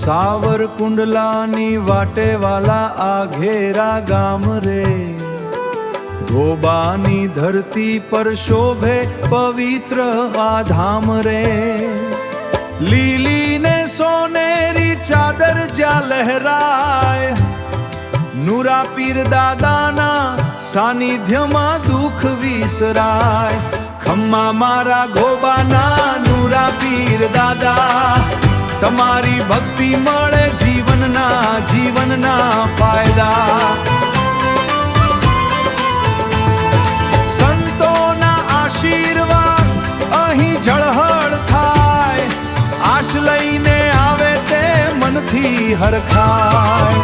સાવરકુંડલાની વાટે વાલા આ ઘેરા ગામ રે, ગોબાની ધરતી પર શોભે પવિત્ર આ ધામ રે. લીલી ને સોનેરી ચાદર જ્યાં લહેરાય, નુરા પીર દાદાના સાનિધ્યમાં દુઃખ વિસરાય. ખમ્મા મારા ગોબાના નુરા પીર દાદા, તમારી ભક્તિ મળે જીવનના ફાયદા. સંતોના આશીર્વાદ અહીં ઝળહળ થાય, આશ લઈને આવે તે મનથી હરખાય.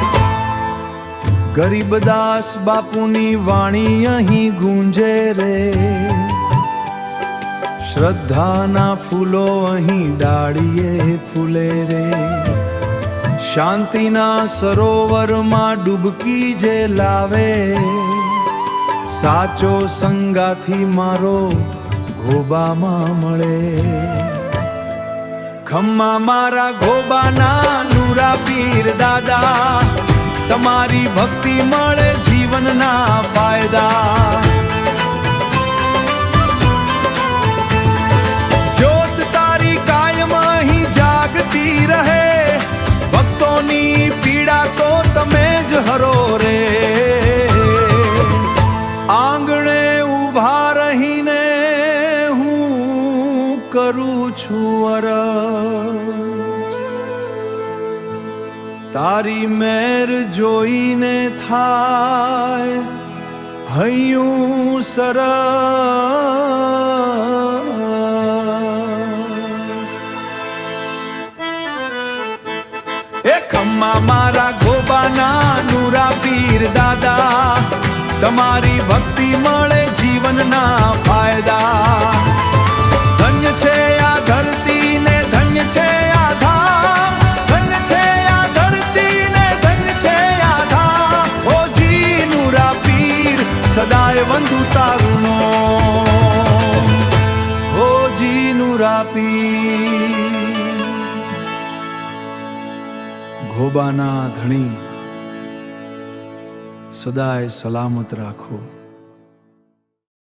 ગરીબદાસ બાપુની વાણી અહીં ગુંજે રે, શ્રદ્ધાના ફૂલો અહીં ડાળીએ ફૂલે રે. શાંતિના સરોવરમાં ડૂબકી જે લાવે, સાચો સંગાથી મારો ગોબામાં મળે. ખમ્મા મારા ગોબાના નુરા પીર દાદા, તમારી ભક્તિ મળે જીવનના ફાયદા. જ્યોત તારી કાયમ અહીં જાગતી રહે, ભક્તોની પીડા તો તમે જ હરો રે. આંગણે ઊભા રહીને હું કરું છું અરજ, તારી મેર જોઈને થાય હૈયું સરસ. એ ખમ્મા મારા ગોબાના નુરા પીર દાદા, તમારી ભક્તિ મળે જીવનના ફાયદા. ધન્ય છે આ ધરતી ને ધન્ય છે આ ધામ, ધન્ય છે આ ધરતી ને ધન્ય છે આ ધામ. ઓ જી નુરા પીર સદાય વંદુ તારુનો, ઓ જી નુરા પીર. ગોબાના ધણી સદાય સલામત રાખો.